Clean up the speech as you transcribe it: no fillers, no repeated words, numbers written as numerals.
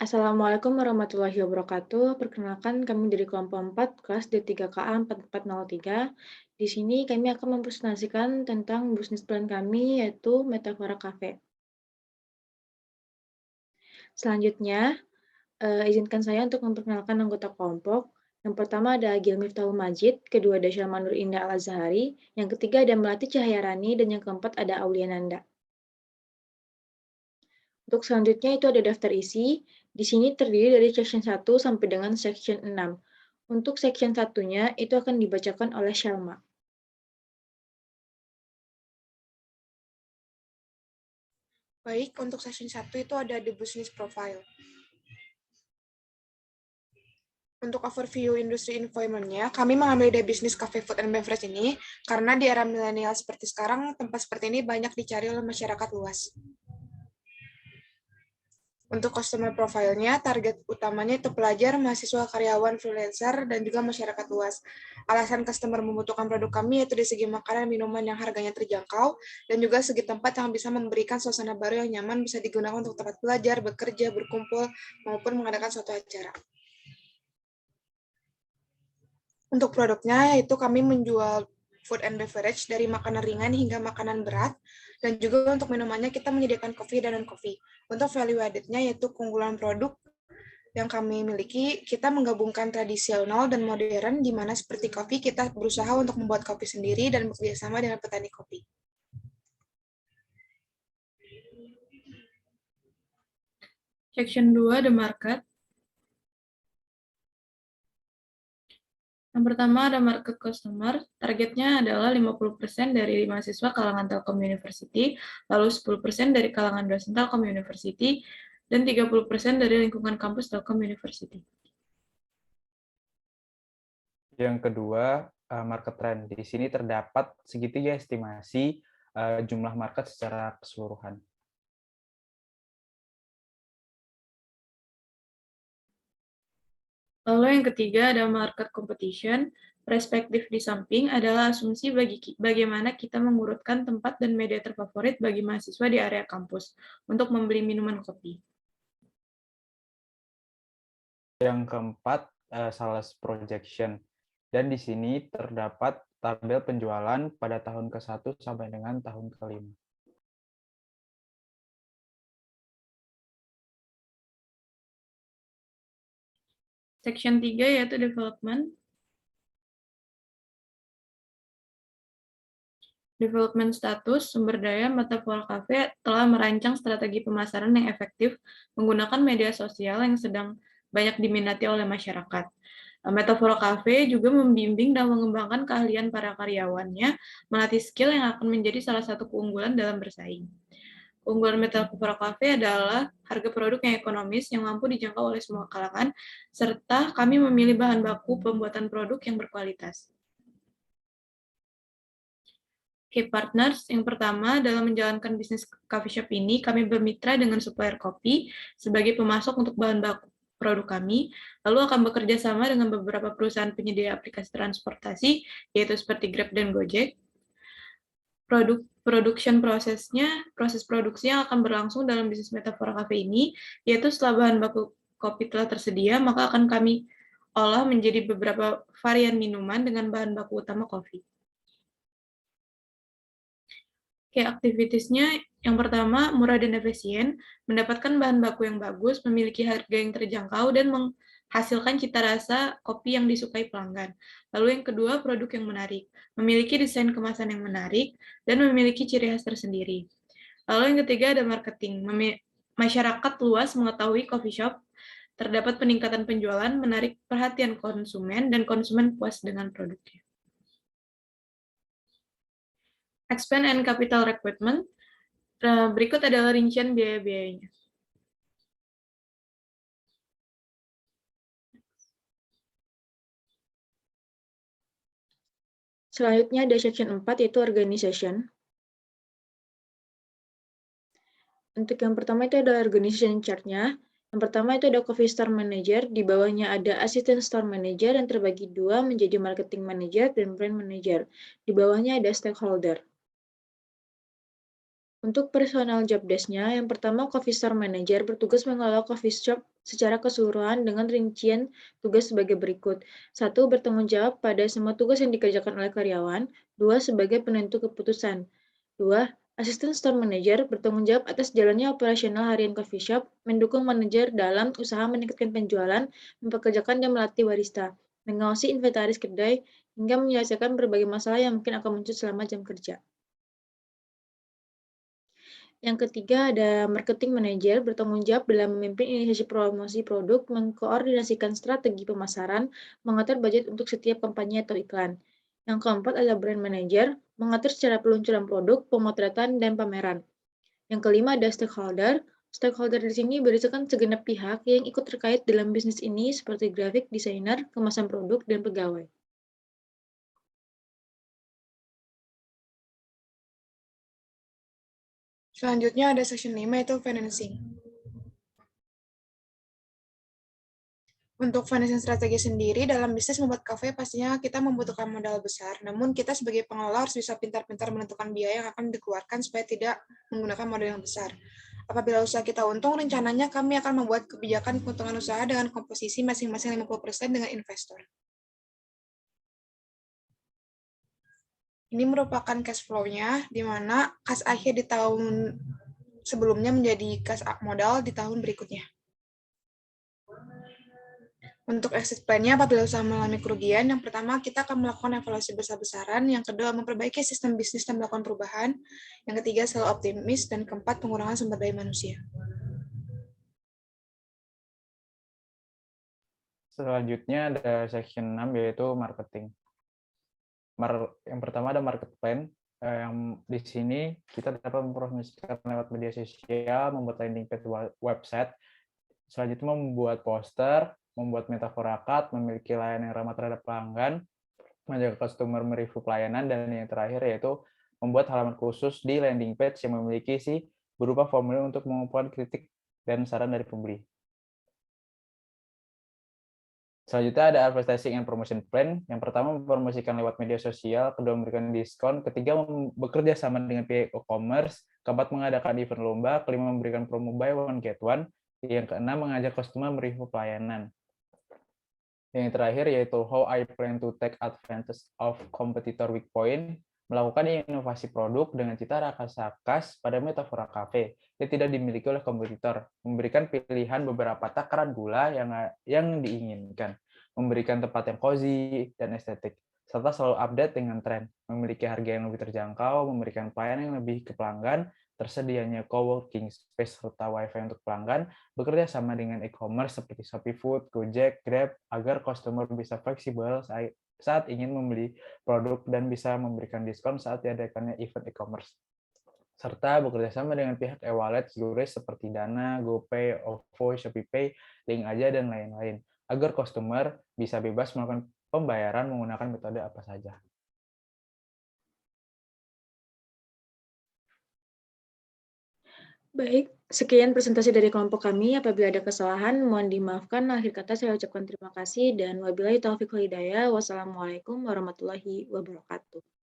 Assalamualaikum warahmatullahi wabarakatuh. Perkenalkan kami dari kelompok 4 kelas D3KA 4403. Di sini kami akan mempresentasikan tentang bisnis plan kami yaitu Metafora Cafe. Selanjutnya, izinkan saya untuk memperkenalkan anggota kelompok. Yang pertama ada Agil Miftahul Majid, kedua ada Syalmanur Indah Al-Azhari, yang ketiga ada Melati Cahyarani, dan yang keempat ada Aulia Nanda. Untuk selanjutnya itu ada daftar isi. Di sini terdiri dari section 1 sampai dengan section 6. Untuk section 1-nya itu akan dibacakan oleh Shalma. Baik, untuk session 1 itu ada the business profile. Untuk overview industri environment-nya, kami mengambil dari bisnis cafe food and beverage ini karena di era milenial seperti sekarang, tempat seperti ini banyak dicari oleh masyarakat luas. Untuk customer profile-nya, target utamanya itu pelajar, mahasiswa, karyawan, freelancer, dan juga masyarakat luas. Alasan customer membutuhkan produk kami yaitu di segi makanan, minuman yang harganya terjangkau, dan juga segi tempat yang bisa memberikan suasana baru yang nyaman bisa digunakan untuk tempat belajar, bekerja, berkumpul, maupun mengadakan suatu acara. Untuk produknya, yaitu kami menjual food and beverage dari makanan ringan hingga makanan berat, dan juga untuk minumannya kita menyediakan kopi dan non-kopi. Untuk value added-nya yaitu keunggulan produk yang kami miliki, kita menggabungkan tradisional dan modern, di mana seperti kopi, kita berusaha untuk membuat kopi sendiri dan bekerjasama dengan petani kopi. Section 2, The Market. Yang pertama ada market customer, targetnya adalah 50% dari mahasiswa kalangan Telkom University, lalu 10% dari kalangan dosen Telkom University, dan 30% dari lingkungan kampus Telkom University. Yang kedua, market trend. Di sini terdapat segitiga estimasi jumlah market secara keseluruhan. Lalu yang ketiga ada market competition. Perspektif di samping adalah asumsi bagaimana kita mengurutkan tempat dan media terfavorit bagi mahasiswa di area kampus untuk membeli minuman kopi. Yang keempat, sales projection. Dan di sini terdapat tabel penjualan pada tahun ke-1 sampai dengan tahun ke-5. Section 3 yaitu development. Development status, sumber daya, Metafora Cafe telah merancang strategi pemasaran yang efektif menggunakan media sosial yang sedang banyak diminati oleh masyarakat. Metafora Cafe juga membimbing dan mengembangkan keahlian para karyawannya, melatih skill yang akan menjadi salah satu keunggulan dalam bersaing. Keunggulan Metafora Cafe adalah harga produk yang ekonomis yang mampu dijangkau oleh semua kalangan, serta kami memilih bahan baku pembuatan produk yang berkualitas. Key partners, yang pertama, dalam menjalankan bisnis coffee shop ini, kami bermitra dengan supplier kopi sebagai pemasok untuk bahan baku produk kami, lalu akan bekerja sama dengan beberapa perusahaan penyedia aplikasi transportasi, yaitu seperti Grab dan Gojek. Proses produksi yang akan berlangsung dalam bisnis Metafora Cafe ini, yaitu setelah bahan baku kopi telah tersedia, maka akan kami olah menjadi beberapa varian minuman dengan bahan baku utama kopi. Activities-nya yang pertama, murah dan efisien, mendapatkan bahan baku yang bagus, memiliki harga yang terjangkau, dan menghasilkan cita rasa kopi yang disukai pelanggan. Lalu yang kedua, produk yang menarik, memiliki desain kemasan yang menarik, dan memiliki ciri khas tersendiri. Lalu yang ketiga ada marketing, masyarakat luas mengetahui coffee shop, terdapat peningkatan penjualan, menarik perhatian konsumen, dan konsumen puas dengan produknya. Expense and capital requirement. Berikut adalah rincian biaya-biayanya. Selanjutnya ada section 4 yaitu organization. Untuk yang pertama itu ada organization chart-nya. Yang pertama itu ada coffee store manager, di bawahnya ada assistant store manager yang terbagi dua menjadi marketing manager dan brand manager. Di bawahnya ada stakeholder. Untuk personal job desk-nya, yang pertama coffee store manager bertugas mengelola coffee shop secara keseluruhan dengan rincian tugas sebagai berikut. 1. Bertanggung jawab pada semua tugas yang dikerjakan oleh karyawan. 2. Sebagai penentu keputusan. 2. Asisten store manager bertanggung jawab atas jalannya operasional harian coffee shop, mendukung manajer dalam usaha meningkatkan penjualan, mempekerjakan dan melatih barista, mengawasi inventaris kedai, hingga menyelesaikan berbagai masalah yang mungkin akan muncul selama jam kerja. Yang ketiga ada marketing manager bertanggung jawab dalam memimpin inisiasi promosi produk, mengkoordinasikan strategi pemasaran, mengatur budget untuk setiap kampanye atau iklan. Yang keempat ada brand manager, mengatur secara peluncuran produk, pemotretan, dan pameran. Yang kelima ada stakeholder. Stakeholder di sini berisikan segenap pihak yang ikut terkait dalam bisnis ini seperti grafik, desainer, kemasan produk, dan pegawai. Selanjutnya ada section 5 yaitu financing. Untuk financing strategi sendiri, dalam bisnis membuat kafe pastinya kita membutuhkan modal besar, namun kita sebagai pengelola harus bisa pintar-pintar menentukan biaya yang akan dikeluarkan supaya tidak menggunakan modal yang besar. Apabila usaha kita untung, rencananya kami akan membuat kebijakan keuntungan usaha dengan komposisi masing-masing 50% dengan investor. Ini merupakan cash flow-nya, di mana kas akhir di tahun sebelumnya menjadi kas modal di tahun berikutnya. Untuk exit plan-nya apabila usaha mengalami kerugian, yang pertama kita akan melakukan evaluasi besar-besaran, yang kedua memperbaiki sistem bisnis dan melakukan perubahan, yang ketiga selalu optimis, dan keempat pengurangan sumber daya manusia. Selanjutnya ada section 6 yaitu marketing. Yang pertama ada market plan. Yang di sini kita dapat mempromosikan lewat media sosial, membuat landing page website, selanjutnya membuat poster, membuat metafora card, memiliki layanan yang ramah terhadap pelanggan, menjaga customer mereview pelayanan, dan yang terakhir yaitu membuat halaman khusus di landing page yang memiliki berupa formulir untuk mengumpulkan kritik dan saran dari pembeli. Selanjutnya ada advertising and promotion plan. Yang pertama mempromosikan lewat media sosial, kedua memberikan diskon, ketiga bekerja sama dengan pihak e-commerce, keempat mengadakan event lomba, kelima memberikan promo buy one get one, yang keenam mengajak customer mereview pelayanan. Yang terakhir yaitu how I plan to take advantage of competitor weak point, melakukan inovasi produk dengan cita rasa khas pada metafora cafe yang tidak dimiliki oleh kompetitor, memberikan pilihan beberapa takaran gula yang diinginkan, memberikan tempat yang cozy dan estetik, serta selalu update dengan tren, memiliki harga yang lebih terjangkau, memberikan pelayanan yang lebih ke pelanggan, tersedianya coworking space serta wifi untuk pelanggan, bekerja sama dengan e-commerce seperti Shopee Food, Gojek, Grab, agar customer bisa fleksibel saat ingin membeli produk dan bisa memberikan diskon saat diadakannya event e-commerce. Serta bekerja sama dengan pihak e-wallet QRIS seperti Dana, GoPay, OVO, ShopeePay, Link Aja, dan lain-lain, agar customer bisa bebas melakukan pembayaran menggunakan metode apa saja. Baik, sekian presentasi dari kelompok kami. Apabila ada kesalahan, mohon dimaafkan. Akhir kata saya ucapkan terima kasih dan wabillahi taufiq wal hidayah. Wassalamualaikum warahmatullahi wabarakatuh.